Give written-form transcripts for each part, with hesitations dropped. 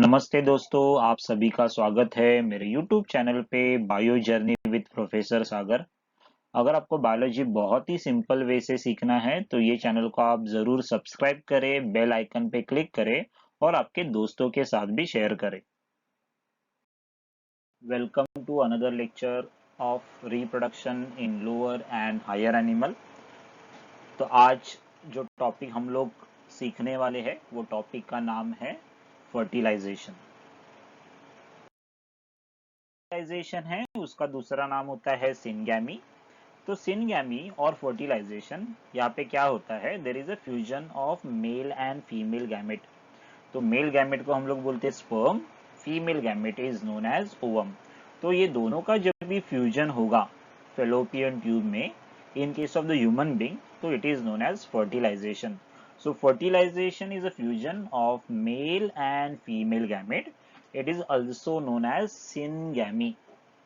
नमस्ते दोस्तों, आप सभी का स्वागत है मेरे YouTube चैनल पे बायो जर्नी विद प्रोफेसर सागर। अगर आपको बायोलॉजी बहुत ही सिंपल वे से सीखना है तो ये चैनल को आप जरूर सब्सक्राइब करें, बेल आइकन पे क्लिक करें और आपके दोस्तों के साथ भी शेयर करें। Welcome to another lecture of reproduction in lower and higher animal. तो आज जो टॉपिक हम लोग सीखने वाले हैं वो टॉपिक का नाम है फर्टिलाइजेशन। फर्टिलाइजेशन है, उसका दूसरा नाम होता है सिनगैमी। तो सिनगैमी और फर्टिलाइजेशन, यहाँ पे क्या होता है, there is a fusion of male and female gamete. तो मेल गैमेट को हम लोग बोलते हैं sperm, female gamete is known as ovum. तो ये दोनों का जब भी फ्यूजन होगा फेलोपियन ट्यूब में, in case of the human being, तो it is known as fertilization. So fertilization is a fusion of male and female gamete. It is also known as syngamy.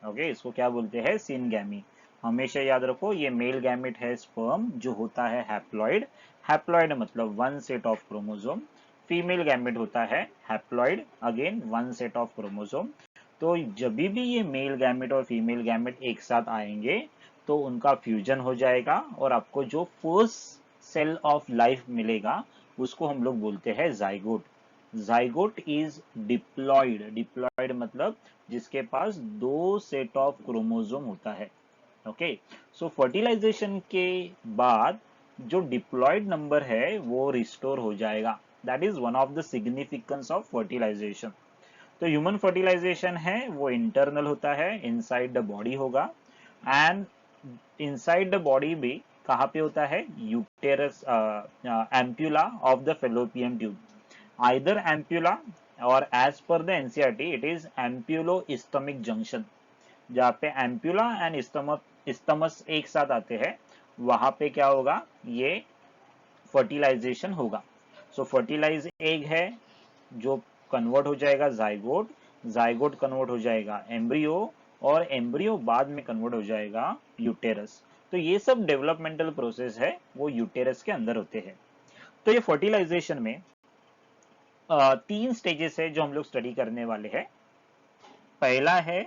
Okay, इसको क्या बोलते हैं, syngamy. हमेशा याद रखो, ये मेल गैमेट है स्पर्म जो होता है हैप्लॉइड। हैप्लॉइड मतलब one set of chromosome. Female gamete होता है haploid, again one set of chromosome. तो जब भी ये मेल गैमेट और फीमेल गैमेट एक साथ आएंगे तो उनका फ्यूजन हो जाएगा और आपको जो फर्स्ट सेल ऑफ लाइफ मिलेगा उसको हम लोग बोलते हैं zygote. Zygote is diploid. Diploid मतलब जिसके पास दो सेट ऑफ क्रोमोसोम होता है। ओके, सो फर्टिलाइजेशन के बाद जो डिप्लॉइड नंबर है वो रिस्टोर हो जाएगा। That is one of the significance of fertilization. तो ह्यूमन फर्टिलाइजेशन है वो इंटरनल होता है, इनसाइड द बॉडी होगा। एंड इनसाइड द बॉडी भी कहाँ पे होता है, uterus, ampulla of the fallopian tube. Either ampulla और as per the NCERT it is ampullo isthmic junction. जहाँ पे एम्प्यूला एंड इस्टमस एक साथ आते हैं वहां पे क्या होगा, ये फर्टिलाइजेशन होगा। सो फर्टिलाइज एग है जो कन्वर्ट हो जाएगा जाइगोट, जाइगोट कन्वर्ट हो जाएगा एम्ब्रियो, और एम्ब्रियो बाद में कन्वर्ट हो जाएगा यूटेरस। तो ये सब डेवलपमेंटल प्रोसेस है वो यूटेरस के अंदर होते हैं। तो ये फर्टिलाइजेशन में तीन स्टेजेस है जो हम लोग स्टडी करने वाले हैं। पहला है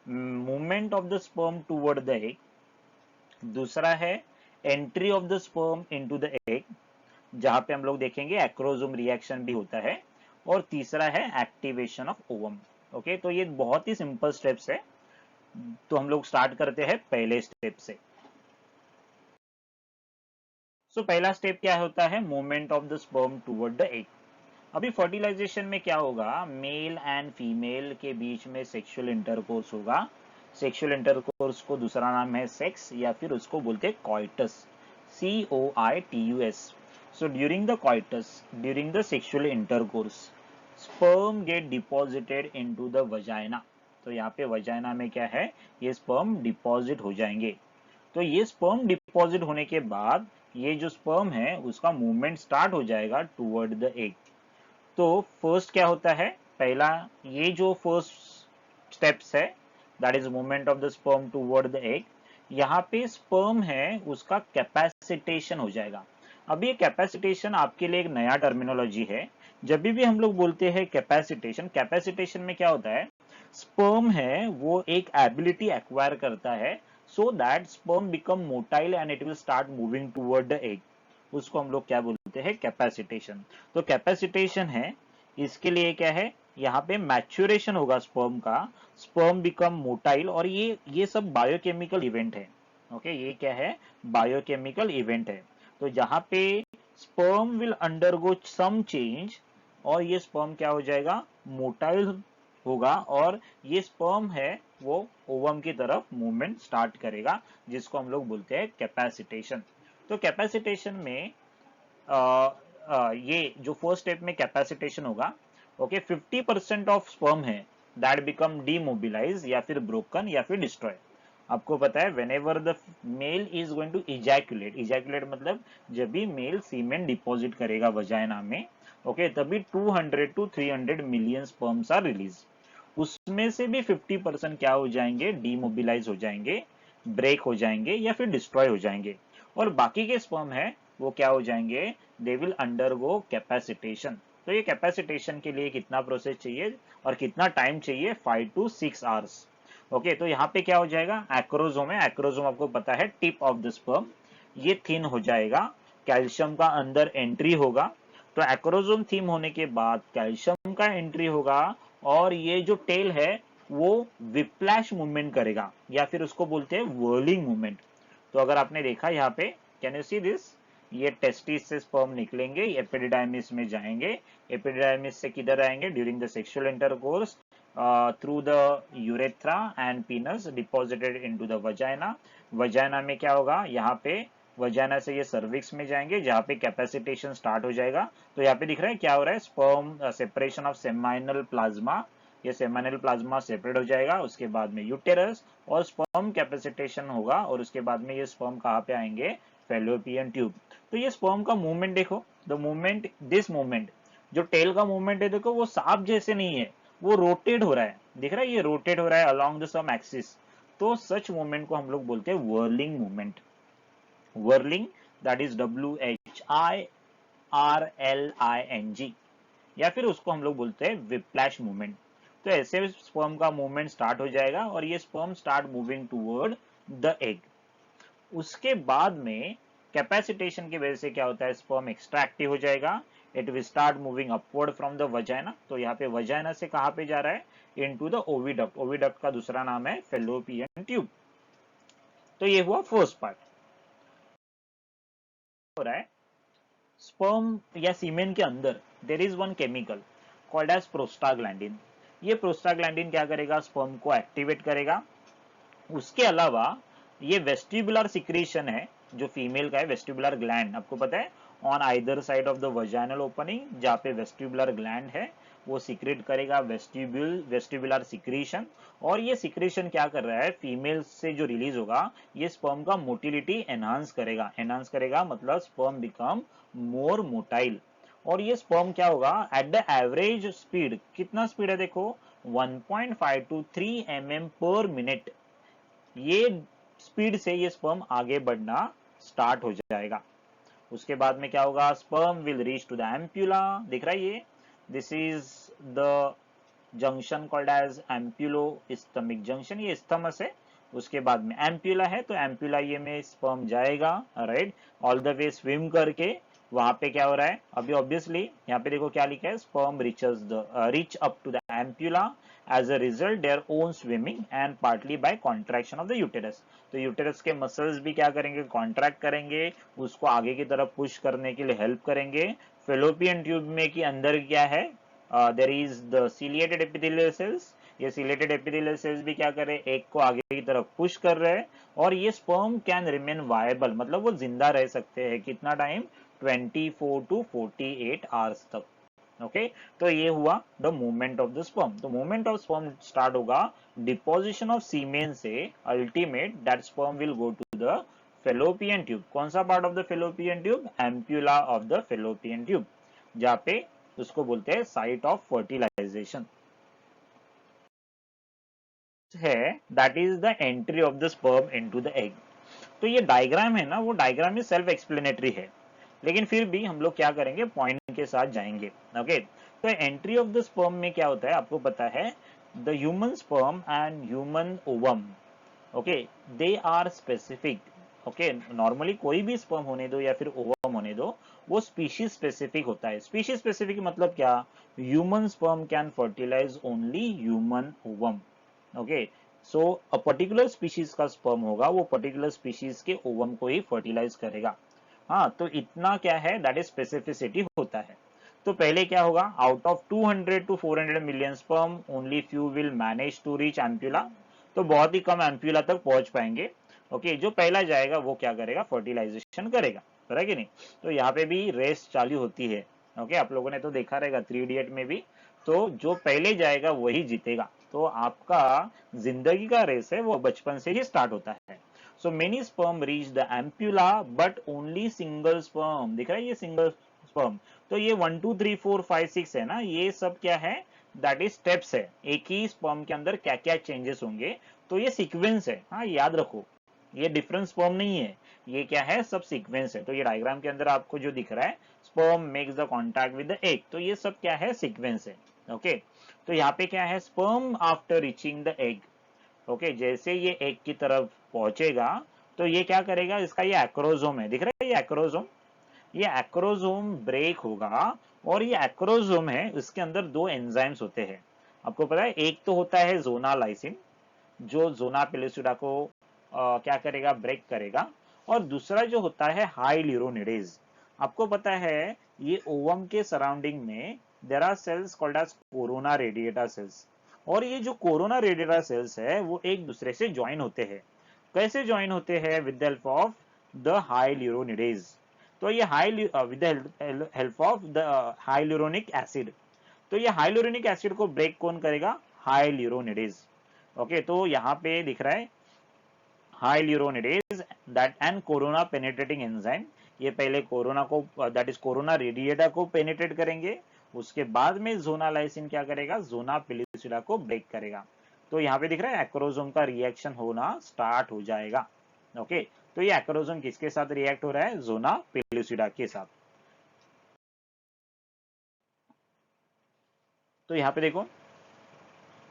movement of the sperm toward the egg. दूसरा है entry of the sperm into the egg, जहां पे हम लोग देखेंगे एक्रोसोम रिएक्शन भी होता है। और तीसरा है एक्टिवेशन ऑफ ओवम। ओके, तो ये बहुत ही सिंपल स्टेप्स है। तो हम लोग स्टार्ट करते हैं पहले स्टेप से। सो पहला स्टेप क्या होता है, movement of the sperm toward the egg. अभी फर्टिलाइजेशन में क्या होगा, मेल एंड फीमेल के बीच में सेक्सुअल इंटरकोर्स होगा। सेक्सुअल इंटरकोर्स को दूसरा नाम है सेक्स, या फिर उसको बोलते हैं कॉइटस, COITUS। So during the coitus, during the sexual intercourse, sperm get deposited into the vagina। तो यहाँ पे वजाइना में क्या है, ये स्पर्म डिपॉजिट हो जाएंगे। तो ये स्पर्म डिपॉजिट होने के बाद ये जो स्पर्म है उसका मूवमेंट स्टार्ट हो जाएगा टुवर्ड द एग। तो फर्स्ट क्या होता है, पहला ये जो फर्स्ट स्टेप्स है that is movement of the sperm toward the egg. यहाँ पे स्पर्म है उसका कैपेसिटेशन हो जाएगा। अब ये कैपेसिटेशन आपके लिए एक नया टर्मिनोलॉजी है। जब भी हम लोग बोलते हैं कैपेसिटेशन, कैपेसिटेशन में क्या होता है, स्पर्म है वो एक एबिलिटी एक्वायर करता है so that sperm become motile and it will start moving toward the egg. उसको हम लोग क्या बोलते हैं, कैपेसिटेशन। तो कैपेसिटेशन है, इसके लिए क्या है, यहाँ पे मैच्योरेशन होगा स्पर्म का, स्पर्म बिकम मोटाइल, और ये सब बायोकेमिकल इवेंट है। ओके, ये क्या है, बायोकेमिकल इवेंट है। तो जहां पे sperm will undergo some change और ये स्पर्म क्या हो जाएगा, मोटाइल होगा, और ये स्पर्म है वो ओवम की तरफ मूवमेंट स्टार्ट करेगा, जिसको हम लोग बोलते हैं कैपेसिटेशन। तो कैपेसिटेशन में ये जो फर्स्ट स्टेप में कैपेसिटेशन होगा, ओके, 50% ऑफ स्पर्म है दैट बिकम डीमोबिलाइज या फिर ब्रोकन या फिर डिस्ट्रॉय। आपको पता है whenever the male is going to ejaculate, ejaculate मतलब जब भी मेल सीमेंट डिपॉजिट करेगा वजाइना में, ओके, तभी 200 to 300 million sperms are release. उसमें से भी 50% क्या हो जाएंगे, डीमोबिलाइज हो जाएंगे, ब्रेक हो जाएंगे या फिर डिस्ट्रॉय हो जाएंगे। और बाकी के स्पर्म है वो क्या हो जाएंगे, दे विल अंडरगो कैपेसिटेशन। तो ये कैपेसिटेशन के लिए कितना प्रोसेस चाहिए और कितना टाइम चाहिए, 5 to 6 आवर्स। ओके, तो यहाँ पे क्या हो जाएगा, एक्रोसोम है, एक्रोसोम आपको पता है टिप ऑफ द स्पर्म, ये थिन हो जाएगा, कैल्शियम का अंदर एंट्री होगा, तो एक्रोसोम थिन होने के बाद कैल्शियम का एंट्री होगा, और ये जो टेल है वो विप्लैश मूवमेंट करेगा, या फिर उसको बोलते हैं व्हर्लिंग मूवमेंट। तो अगर आपने देखा यहाँ पे, कैन यू सी दिस, ये टेस्टिस से स्पर्म निकलेंगे, एपिडिडाइमिस में जाएंगे, एपिडिडाइमिस से किधर आएंगे, during the sexual intercourse through the urethra and पीनस deposited into the vagina. Vagina में क्या होगा, यहाँ पे वजाइना से ये सर्विक्स में जाएंगे, जहाँ पे कैपेसिटेशन स्टार्ट हो जाएगा। तो यहाँ पे दिख रहा है क्या हो रहा है, sperm separation of seminal plasma, ये सेमाइनल प्लाज्मा सेपरेट हो जाएगा, उसके बाद में यूटेरस और स्पर्म कैपेसिटेशन होगा, और उसके बाद में ये स्पर्म कहाँ पे आएंगे, फैलोपियन ट्यूब। तो ये स्पर्म का मूवमेंट देखो, द मूवमेंट, दिस मूवमेंट, जो टेल का मूवमेंट है देखो, वो सांप जैसे नहीं है, वो रोटेट हो रहा है, दिख रहा है, ये रोटेट हो रहा है अलोंग द सम एक्सिस। तो सच मूवमेंट को हम लोग बोलते हैं whirling movement. Whirling, that is WHIRLING, या फिर उसको हम लोग बोलते हैं विप्लैश मूवमेंट। तो ऐसे स्पर्म का मूवमेंट स्टार्ट हो जाएगा, और ये sperm start moving toward the egg. उसके बाद में कैपेसिटेशन की वजह से क्या होता है, स्पर्म एक्स्ट्रैक्टिव हो जाएगा, it will start moving upward from the vagina. तो यहाँ पे वजाइना से कहाँ पे जा रहा है, इनटू द ओविडक्ट, ओविडक्ट का दूसरा नाम है फैलोपियन ट्यूब। तो ये हुआ फर्स्ट पार्ट। हो रहा है स्पर्म या सीमेन के अंदर there is one chemical called as prostaglandin. ये प्रोस्टाग्लैंडिन क्या करेगा, स्पर्म को एक्टिवेट करेगा। उसके अलावा ये वेस्टिबुलर सिक्रीशन है, जो फीमेल का है, वेस्टिबुलर ग्लैंड, आपको पता है on either side of the vaginal opening, जहाँ पे वेस्टिबुलर ग्लैंड है, वो सिक्रेट करेगा वेस्टिबुलर सिक्रीशन। और ये सिक्रीशन क्या कर रहा है, फीमेल से जो रिलीज होगा, ये स्पर्म का मोटिलिटी एनहांस करेगा, एनहांस करेगा मतलब स्पर्म बिकम मोर मोटाइल। और ये स्पर्म क्या होगा, एट द एवरेज स्पीड, कितना स्पीड है देखो, 1.5 to 3 mm पर मिनट, ये स्पीड से ये स्पर्म आगे बढ़ना स्टार्ट हो जाएगा। उसके बाद में क्या होगा, sperm will reach to the ampulla, दिख रहा है ये, this is the junction called as ampullo isthmic junction, ये इस्थमस है। उसके बाद में एम्प्यूला है, तो एम्प्यूला ये में स्पर्म जाएगा, right, all the way swim करके, वहां पे क्या हो रहा है, अभी ऑब्वियसली यहाँ पे देखो क्या लिखा है, sperm reach up to the ampulla, as a result their own swimming and partly by contraction of the uterus। तो यूटेरस के मसल्स भी क्या करेंगे, कॉन्ट्रैक्ट करेंगे, उसको आगे की तरफ पुश करने के लिए हेल्प करेंगे। फेलोपियन ट्यूब में की अंदर क्या है, there is the ciliated epithelial cells, ये सिलिएटेड एपिथेलियल सेल्स भी क्या कर रहे हैं, एग को आगे की तरफ पुश कर रहे हैं, और ये स्पर्म कैन रिमेन वायबल, मतलब वो जिंदा रह सकते हैं कितना टाइम, 24 to 48 आवर्स तक। ओके, तो ये हुआ the movement of the sperm. तो मूवमेंट ऑफ स्पर्म स्टार्ट होगा डिपोजिशन ऑफ सीमेन से, ultimate that sperm will go to the fallopian tube. कौन सा part of the fallopian tube, ampulla of the fallopian tube, जहाँ पे उसको बोलते हैं साइट ऑफ फर्टिलाइजेशन है, that is the entry of the sperm into the egg. तो ये डायग्राम है ना, वो डायग्राम में सेल्फ एक्सप्लेनेटरी है, लेकिन फिर भी हम लोग क्या करेंगे, पॉइंट के साथ जाएंगे। ओके, तो एंट्री ऑफ द स्पर्म में क्या होता है, आपको पता है, the human sperm and human ovum, okay, they are specific. Okay, normally कोई भी स्पर्म होने दो या फिर ओवम होने दो, वो स्पीशीज स्पेसिफिक होता है। स्पीशीज स्पेसिफिक मतलब क्या, human sperm can fertilise only human ovum. Okay, so a particular species का स्पर्म होगा, वो पर्टिकुलर स्पीशीज के ओवम को ही फर्टिलाइज करेगा। हाँ, तो इतना क्या है, दैट इज स्पेसिफिसिटी होता है। तो पहले क्या होगा, out of 200 to 400 million sperm only few will manage to reach ampulla. तो बहुत ही कम एम्प्यूला तक पहुंच पाएंगे। ओके, जो पहला जाएगा वो क्या करेगा, फर्टिलाइजेशन करेगा, है कि नहीं। तो यहाँ पे भी रेस चालू होती है। ओके, आप लोगों ने तो देखा रहेगा 3 इडियट में भी, तो जो पहले जाएगा वही जीतेगा। तो आपका जिंदगी का रेस है वो बचपन से ही स्टार्ट होता है। So many sperm reach the ampulla, but only single sperm, दिख रहा है ये सिंगल स्पर्म। तो ये 1 2 3 4 5 6 है ना, ये सब क्या है, दैट इज स्टेप्स है, एक ही स्पर्म के अंदर क्या क्या चेंजेस होंगे, तो ये सीक्वेंस है, हाँ याद रखो। ये डिफरेंट स्पर्म नहीं है, ये क्या है, सब सीक्वेंस है। तो ये डायग्राम के अंदर आपको जो दिख रहा है, sperm makes the contact with the egg, तो ये सब क्या है, सीक्वेंस है। ओके, तो यहाँ पे क्या है, sperm after reaching the egg, okay, जैसे ये एग की तरफ पहुंचेगा तो ये क्या करेगा, इसका ये एक्रोजोम है, दिख रहा है ये एक्रोजोम, ये एक्रोजोम ब्रेक होगा, और ये एक्रोजोम है, इसके अंदर दो एंजाइम्स होते हैं। आपको पता है, एक तो होता है जोना लाइसिन, जो जोना पेलिसुडा को क्या करेगा, ब्रेक करेगा, और दूसरा जो होता है हाइल्यूरोनिडेज। आपको पता है ये ओवम के सराउंडिंग में there are cells called as corona radiata cells, और ये जो कोरोना रेडिएटा सेल्स है वो एक दूसरे से ज्वाइन होते हैं। कैसे ज्वाइन होते हैं, with the help of the hyaluronidase. तो ये with the help of the hyaluronic acid. तो ये हाइल्यूरोनिक एसिड को ब्रेक कौन करेगा, हाइल्यूरोनिडेज। ओके, तो यहाँ पे दिख रहा है hyaluronidase that and corona penetrating enzyme, ये पहले कोरोना को दैट इज कोरोना रेडिएटा को पेनिट्रेट करेंगे, उसके बाद में जोना लाइसिन क्या करेगा, जोना पेलिसुडा को ब्रेक करेगा। तो यहाँ पे दिख रहा है एक्रोजोम का रिएक्शन होना स्टार्ट हो जाएगा। ओके, तो ये एक्रोजोम किसके साथ रिएक्ट हो रहा है, जोना पेलिसुडा के साथ। तो यहाँ पे देखो,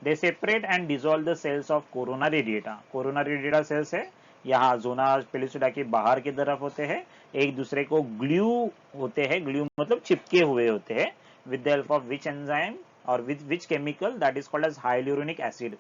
they separate and dissolve the cells of corona radiata. Corona radiata cells है, यहाँ जोना पेलिसुडा के बाहर की तरफ होते हैं, एक दूसरे को ग्लू होते हैं, ग्लू मतलब चिपके हुए होते हैं, with the help of which enzyme और with which chemical, that is called as hyaluronic acid.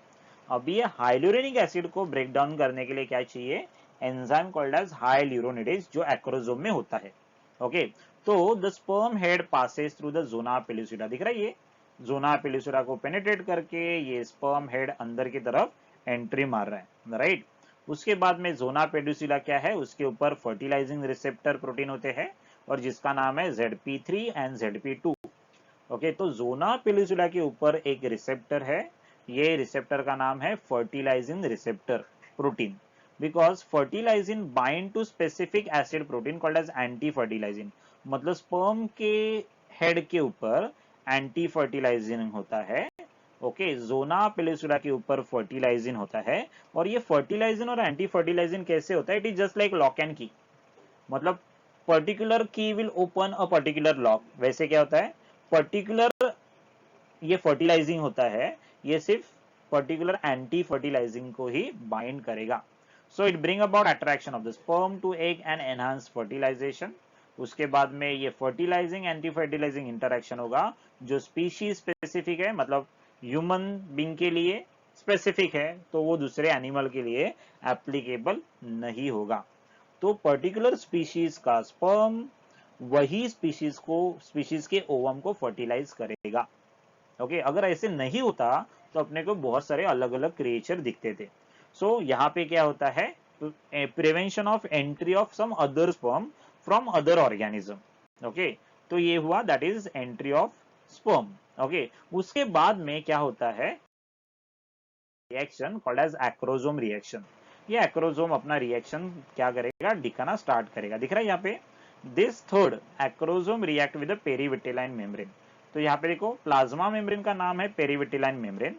अब ये हाइल्यूरोनिक एसिड को ब्रेक डाउन करने के लिए क्या चाहिए, एंजाइम कॉल्ड एज हाइल्यूरोनिडेज, जो एक्रोजोम में होता है। ओके, तो the sperm head passes through the zona pellucida, दिख रहा है ये जोना पेलिसुडा को पेनिट्रेट करके ये स्पर्म हेड अंदर की तरफ एंट्री मार रहा है, राइट। उसके बाद में जोना पेलिसुडा क्या है, उसके ऊपर फर्टिलाइजिंग रिसेप्टर प्रोटीन होते हैं, और जिसका नाम है ZP3 एंड ZP2। ओके, तो जोना पेलिसुडा के ऊपर एक रिसेप्टर है, ये रिसेप्टर का नाम है fertilizing receptor protein, because fertilizin bind to specific acid protein called as anti fertilizin. मतलब स्पर्म के हेड के ऊपर एंटी फर्टिलाइजिन होता है। ओके, जोना पेलिसुडा के ऊपर फर्टिलाइजिन होता है, और ये फर्टिलाइजिन और एंटी फर्टिलाइजिन कैसे होता है, it is just like lock and की। मतलब पर्टिकुलर की will open a particular lock, वैसे क्या होता है, पर्टिकुलर ये फर्टिलाइजिंग होता है, ये सिर्फ पर्टिकुलर एंटी फर्टिलाइजिंग को ही बाइंड करेगा। So it bring about attraction of the sperm to egg and enhance fertilization. उसके बाद में ये फर्टिलाइजिंग एंटी फर्टिलाइजिंग इंटरेक्शन होगा, जो स्पीशीज स्पेसिफिक है, मतलब ह्यूमन बींग के लिए स्पेसिफिक है, तो वो दूसरे एनिमल के लिए एप्लीकेबल नहीं होगा। तो पर्टिकुलर स्पीशीज का स्पर्म वही स्पीशीज के ओवम को फर्टिलाइज करेगा। ओके, अगर ऐसे नहीं होता तो अपने को बहुत सारे अलग अलग क्रिएचर दिखते थे। सो यहाँ पे क्या होता है, prevention of entry of some other sperm from other organism. Okay, तो ये हुआ, that is entry of sperm. Okay, उसके बाद में क्या होता है, reaction called as acrosome reaction. ये एक्रोजोम अपना रिएक्शन क्या करेगा, दिखाना स्टार्ट करेगा, दिख रहा है यहाँ पे, this third acrosome react with the perivitelline membrane. तो यहाँ पे देखो, प्लाज्मा मेम्ब्रेन का नाम है पेरीविटिलाइन मेम्ब्रेन।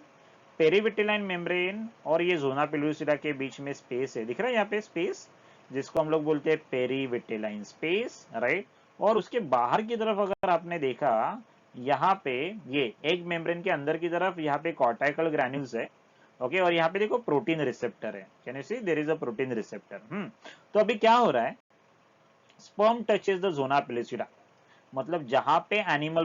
पेरीविटिलाइन मेम्ब्रेन और ये जोना पेलुसिडा के बीच में स्पेस है, दिख रहा है यहाँ पे स्पेस, जिसको हम लोग बोलते हैं पेरीविटिलाइन स्पेस, राइट। और उसके बाहर की तरफ अगर आपने देखा, यहाँ पे ये एग मेम्ब्रेन के अंदर की तरफ यहाँ पे कॉर्टिकल ग्रैन्यूल्स है। ओके, और यहाँ पे देखो प्रोटीन रिसेप्टर है, can you see there is a protein receptor. तो अभी क्या हो रहा है, sperm touches the zona pellucida, मतलब जहां पे एनिमल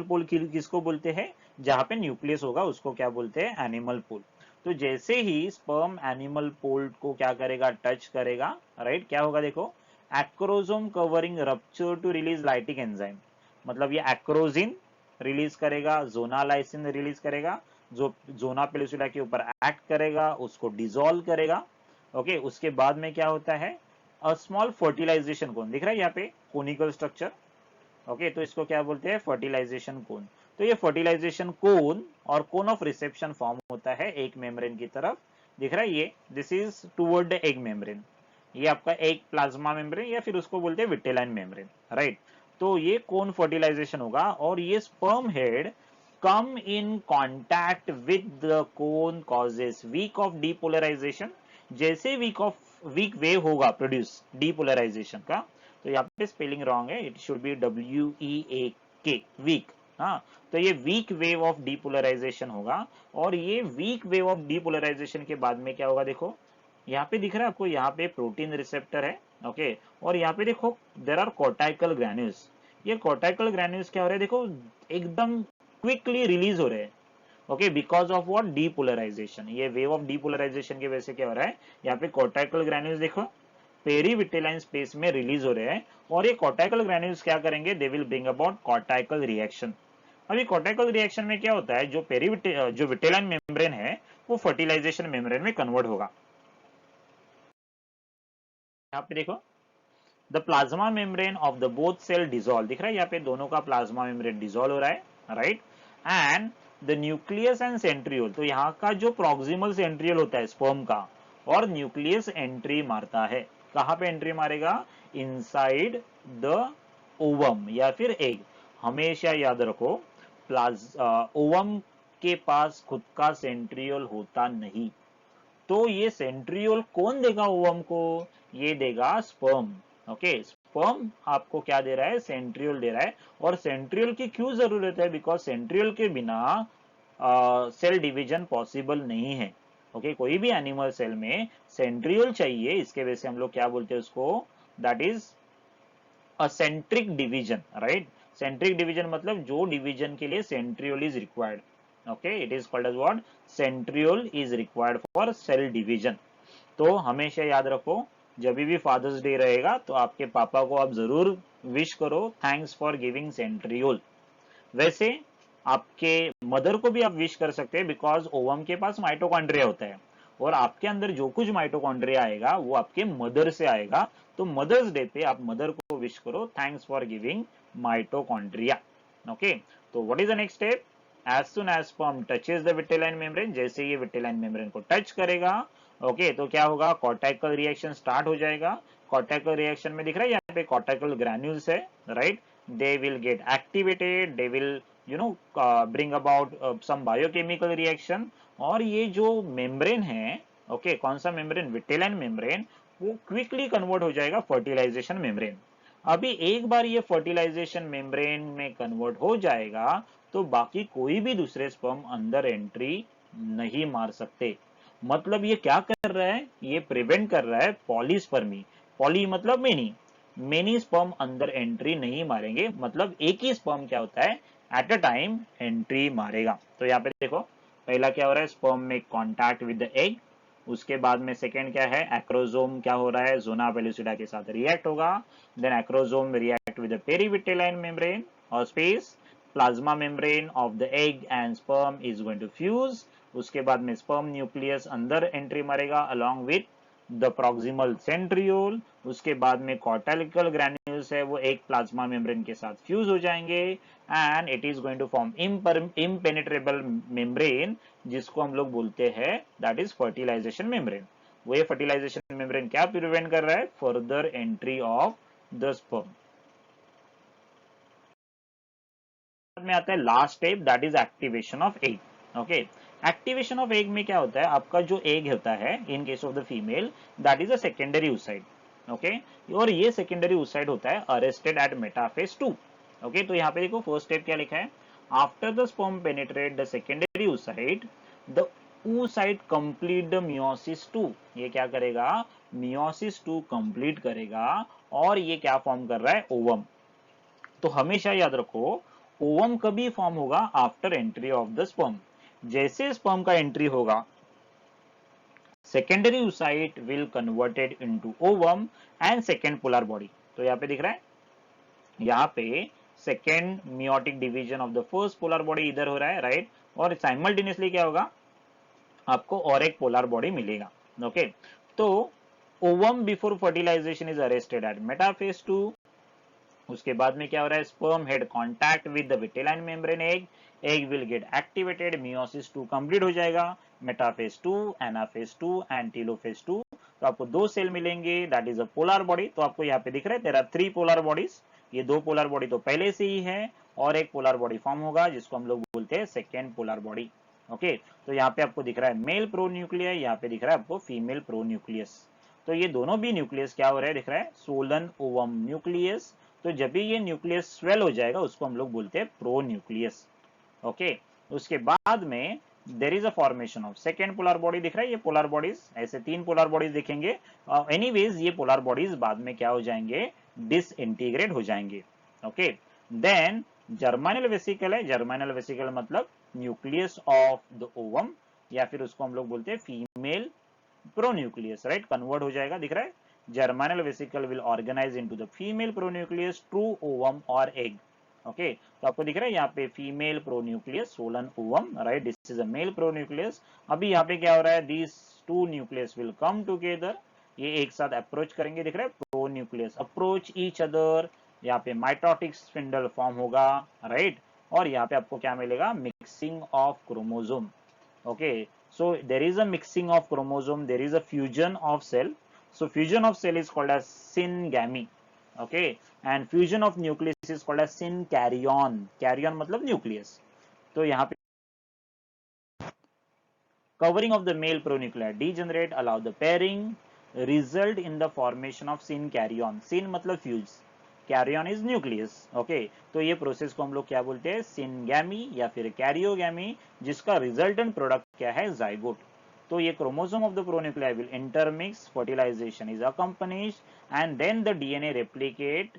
पोल किसको बोलते हैं, जहां पे न्यूक्लियस होगा उसको क्या बोलते हैं, एनिमल पोल। तो जैसे ही स्पर्म एनिमल पोल को क्या करेगा, टच करेगा, राइट, क्या होगा देखो, acrosome covering rupture to release lytic enzyme. मतलब ये एक्रोजिन रिलीज करेगा, जोना लाइसिन रिलीज करेगा, जो जोना पेलिसुडा के ऊपर एक्ट करेगा, उसको डिसॉल्व करेगा। ओके, उसके बाद में क्या होता है, अ स्मॉल फर्टिलाइजेशन कोन, दिख रहा है यहाँ पे कोनिकल स्ट्रक्चर। ओके, तो इसको क्या बोलते हैं, फर्टिलाइजेशन कोन। तो ये फर्टिलाइजेशन कोन और कोन ऑफ रिसेप्शन फॉर्म होता है एक मेम्ब्रेन की तरफ, दिख रहा है ये, this is toward the egg membrane. ये आपका एक प्लाज्मा मेम्ब्रेन या फिर उसको बोलते हैं विटेलाइन मेम्ब्रेन, राइट। तो ये कोन फर्टिलाइजेशन होगा, और ये sperm head come in contact with the cone causes weak of depolarization. जैसे वीक ऑफ वीक वेव होगा प्रोड्यूस डीपोलराइजेशन का, तो यहाँ पे स्पेलिंग रॉन्ग है, it should be WEAK weak. हाँ, तो ये वीक वेव ऑफ डीपोलराइजेशन होगा, और ये वीक वेव ऑफ डीपोलराइजेशन के बाद में क्या होगा, देखो यहाँ पे दिख रहा है आपको, यहाँ पे प्रोटीन रिसेप्टर है, ओके, और यहाँ पे देखो देर आर कॉर्टिकल ग्रैन्यूल्स। ये कॉर्टिकल ग्रैन्यूल्स क्या हो रहे हैं, देखो एकदम क्विकली रिलीज हो रहे हैं, okay, because of what, depolarization. ये वेव ऑफ डीपोलराइजेशन की वजह से क्या हो रहा है, यहाँ पे कॉर्टिकल ग्रैन्यूल्स देखो पेरीविटेलाइन स्पेस में रिलीज हो रहे हैं, और ये कॉर्टिकल ग्रैन्यूल्स क्या करेंगे, they will bring about cortical reaction. अभी कॉर्टिकल रिएक्शन में क्या होता है, जो विटेलाइन मेम्ब्रेन है वो फर्टिलाइजेशन मेम्ब्रेन में कन्वर्ट होगा। यहाँ पे देखो the plasma membrane of the both cell dissolve, दिख रहा है यहाँ पे दोनों का प्लाज्मा मेम्ब्रेन डिसॉल्व हो रहा है, right. And the nucleus and centriole, तो यहाँ का जो प्रॉक्सिमल सेंट्रियोल होता है स्पर्म का, और न्यूक्लियस एंट्री मारता है, कहाँ पे एंट्री मारेगा, इनसाइड द ओवम या फिर एग। हमेशा याद रखो ओवम के पास खुद का सेंट्रियोल होता नहीं, तो ये सेंट्रियोल कौन देगा ओवम को, ये देगा स्पर्म, ओके। स्पर्म आपको क्या दे रहा है, सेंट्रियोल दे रहा है, और सेंट्रियोल की क्यों जरूरत है, बिकॉज सेंट्रियोल के बिना सेल डिवीजन पॉसिबल नहीं है, ओके। कोई भी एनिमल सेल में सेंट्रियोल चाहिए, इसके वजह से हम लोग क्या बोलते हैं उसको, that is a centric division, right. Centric division मतलब जो डिवीजन के लिए centriole is required, okay, it is called as what, centriole is required for cell division. तो हमेशा याद रखो, जब भी फादर्स डे रहेगा तो आपके पापा को आप जरूर विश करो, थैंक्स फॉर गिविंग सेंट्रियोल। वैसे आपके मदर को भी आप विश कर सकते हैं, बिकॉज ओवम के पास माइटोकॉन्ड्रिया होता है, और आपके अंदर जो कुछ माइटोकॉन्ड्रिया आएगा वो आपके मदर से आएगा, तो मदर्स डे पे आप मदर को विश करो, thanks for giving mitochondria, okay. तो what is the next step, as soon as sperm touches the vitelline membrane, जैसे ये विटेलाइन मेम्ब्रेन को टच करेगा, ओके, तो क्या होगा, कॉर्टिकल रिएक्शन स्टार्ट हो जाएगा। कॉर्टिकल रिएक्शन में दिख रहा है यहाँ पे कॉर्टिकल ग्रैन्यूल्स है, right, they will get activated, they will bring about some biochemical reaction, और ये जो मेम्ब्रेन है, ओके, कौन सा मेम्ब्रेन, विटेलाइन मेम्ब्रेन, वो क्विकली कन्वर्ट हो जाएगा फर्टिलाइजेशन मेम्ब्रेन। अभी एक बार ये फर्टिलाइजेशन मेम्ब्रेन में कन्वर्ट हो जाएगा तो बाकी कोई भी दूसरे स्पर्म अंदर एंट्री नहीं मार सकते। मतलब ये क्या कर रहा है, ये प्रिवेंट कर रहा है पॉलीस्पर्मी। पॉली मतलब मेनी स्पर्म अंदर एंट्री नहीं मारेंगे, मतलब एक ही स्पर्म क्या होता है, एट अ टाइम एंट्री मारेगा। तो यहाँ पे देखो पहला क्या हो रहा है, स्पर्म में कॉन्टैक्ट विद द एग, उसके बाद में सेकेंड क्या है, एक्रोजोम क्या हो रहा है, जोना पेलुसिडा के साथ रिएक्ट होगा, then acrosome react with the perivitelline membrane और space, plasma membrane of the egg and sperm is going to fuse, उसके बाद में स्पर्म न्यूक्लियस अंदर एंट्री मारेगा along with the proximal centriole, उसके बाद में कॉर्टिकल ग्रैन्यूल्स है वो एक प्लाज्मा मेम्ब्रेन के साथ फ्यूज हो जाएंगे, and it is going to form impenetrable membrane, जिसको हम लोग बोलते हैं दैट इज फर्टिलाइजेशन मेम्ब्रेन। वो ये फर्टिलाइजेशन मेम्ब्रेन क्या प्रिवेंट कर रहा है, further entry of the sperm. में आता है last step, that is activation of egg, okay. Activation of egg में क्या होता है, आपका जो एग होता है इन case of the female, that is a secondary oocyte, okay, और ये सेकेंडरी oocyte होता है अरेस्टेड एट मेटाफेज 2, ओके। तो यहाँ पे देखो फर्स्ट स्टेप क्या लिखा है, after the sperm penetrate the secondary oocyte, the oocyte complete the meiosis 2, ये क्या करेगा, मियोसिस 2 कंप्लीट करेगा, और ये क्या फॉर्म कर रहा है, ओवम। तो हमेशा याद रखो, ओवम कभी फॉर्म होगा, after entry of the sperm. जैसे स्पर्म का एंट्री होगा, secondary oocyte will converted into ovum and second polar body. तो यहाँ पे दिख रहा है, यहाँ पे second meiotic division of the first polar body इधर हो रहा है, राइट, और साइमल्टेनियसली क्या होगा, आपको और एक पोलर बॉडी मिलेगा, ओके। तो ovum before fertilization is arrested at metaphase 2, उसके बाद में क्या हो रहा है, sperm head contact with the vitelline membrane egg, egg will get activated, meiosis 2 complete हो जाएगा, मेटाफेज 2, एनाफेज 2 एंड टेलोफेज 2। तो आपको दो सेल मिलेंगे, that is a polar body. तो आपको यहाँ पे दिख रहा है देयर आर 3 पोलर बॉडीज, ये दो पोलर बॉडी तो पहले से ही है, और एक पोलर बॉडी फॉर्म होगा जिसको हम लोग बोलते हैं सेकेंड पोलर बॉडी, ओके। तो यहाँ पे आपको दिख रहा है मेल प्रो न्यूक्लियर, यहाँ पे दिख रहा है आपको फीमेल प्रो न्यूक्लियस, तो ये दोनों भी न्यूक्लियस क्या हो रहा है, दिख रहा है, सोलन ओवम न्यूक्लियस। तो जब भी ये न्यूक्लियस स्वेल हो जाएगा उसको हम लोग बोलते हैं प्रो न्यूक्लियस। ओके, उसके बाद में there is a formation of second polar body, दिख रहा है ये पोलर बॉडीज, ऐसे 3 पोलर बॉडीज दिखेंगे। एनीवेज ये पोलर बॉडीज बाद में क्या हो जाएंगे, डिसइंटीग्रेट हो जाएंगे। ओके, देन जर्मिनल वेसिकल है, जर्मिनल वेसिकल मतलब न्यूक्लियस ऑफ द ओवम, या फिर उसको हम लोग बोलते हैं फीमेल प्रोन्यूक्लियस, राइट, कन्वर्ट हो जाएगा, दिख रहा है, germinal vesicle will organize into the female pronucleus true ovum और एग। ओके, तो आपको दिख रहा है यहाँ पे फीमेल प्रोन्यूक्लियस सोलन ovum, right, this is a male pronucleus. अभी यहाँ पे क्या हो रहा है, this two nucleus will come together, ये एक साथ अप्रोच करेंगे, दिख रहा है, प्रोन्यूक्लियस अप्रोच ईच अदर, यहाँ पे माइटोटिक स्पिंडल फॉर्म होगा, राइट, और यहाँ पे आपको क्या मिलेगा, mixing of chromosome. Okay, so there is a mixing of chromosome, there is a fusion of cell, so fusion of cell is called as syngamy. Okay, and fusion of nucleus is called as synkaryon, karyon मतलब nucleus। तो यहाँ पे covering of the male pronuclei degenerate allow the pairing result in the formation of synkaryon, syn मतलब fuse, karyon is nucleus. Okay, तो ये process को हम लोग क्या बोलते हैं, सिनगैमी या फिर कैरियोगैमी, जिसका रिजल्टेंट प्रोडक्ट क्या है, जाइगोट। तो ये chromosome of the pronuclei will intermix, fertilization is accompanied and then the DNA replicate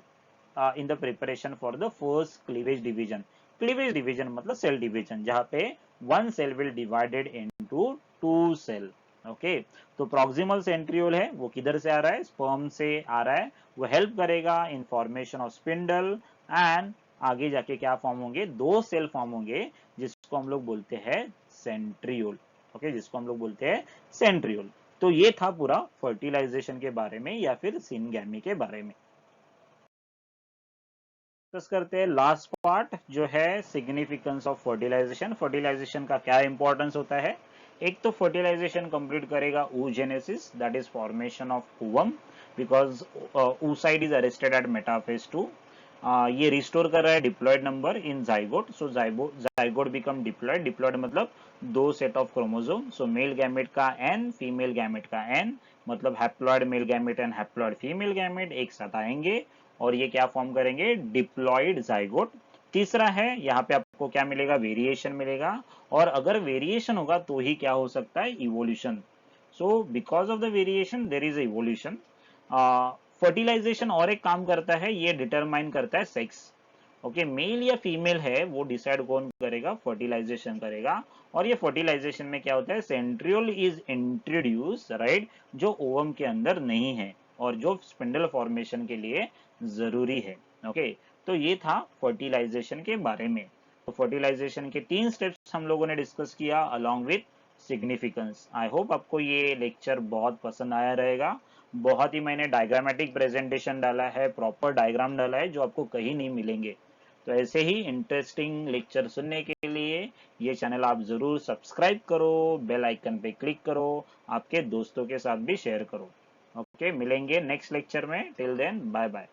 in the preparation for the first cleavage division. Cleavage division मतलब सेल डिवीजन, जहां पे one cell will divided into 2 cell. Okay, तो proximal centriole है वो किधर से आ रहा है, स्पर्म से आ रहा है, वो हेल्प करेगा in formation of spindle and आगे जाके क्या फॉर्म होंगे, 2 सेल फॉर्म होंगे जिसको हम लोग बोलते हैं सेंट्रियोल। ओके, जिसको हम लोग बोलते हैं सेंट्रियोल। तो ये था पूरा फर्टिलाइजेशन के बारे में या फिर सिनगैमी के बारे में। डिस्कस करते हैं लास्ट पार्ट जो है सिग्निफिकेंस ऑफ फर्टिलाइजेशन। फर्टिलाइजेशन का क्या इंपॉर्टेंस होता है, एक तो फर्टिलाइजेशन कंप्लीट करेगा oogenesis, that is formation of ovum, because oocyte is arrested at metaphase 2। ये रिस्टोर कर रहा है diploid number in zygote, so zygote become diploid, diploid मतलब 2 set of chromosome, so male gamete का n, फीमेल गैमेट का n, मतलब haploid male gamete and haploid female gamete एक साथ आएंगे और ये क्या फॉर्म करेंगे, डिप्लॉयड जाइगोट। तीसरा है, यहाँ पे आपको क्या मिलेगा, वेरिएशन मिलेगा, और अगर वेरिएशन होगा तो ही क्या हो सकता है, evolution. So because of the variation there is evolution. Fertilization और एक काम करता है, ये डिटरमाइन करता है सेक्स। ओके, मेल या फीमेल है वो डिसाइड कौन करेगा, फर्टिलाइजेशन करेगा। और ये फर्टिलाइजेशन में क्या होता है, सेंट्रियोल इज इंट्रोड्यूस, राइट, जो ओवम के अंदर नहीं है और जो स्पिंडल फॉर्मेशन के लिए जरूरी है। ओके, तो ये था फर्टिलाइजेशन के बारे में। तो फर्टिलाइजेशन के 3 स्टेप्स हम लोगों ने डिस्कस किया along with significance. I hope आपको ये लेक्चर बहुत पसंद आया रहेगा। बहुत ही मैंने डायग्रामेटिक प्रेजेंटेशन डाला है, प्रॉपर डायग्राम डाला है जो आपको कहीं नहीं मिलेंगे। तो ऐसे ही इंटरेस्टिंग लेक्चर सुनने के लिए ये चैनल आप जरूर सब्सक्राइब करो, बेल आइकन पे क्लिक करो, आपके दोस्तों के साथ भी शेयर करो। ओके, मिलेंगे नेक्स्ट लेक्चर में, टिल देन बाय बाय।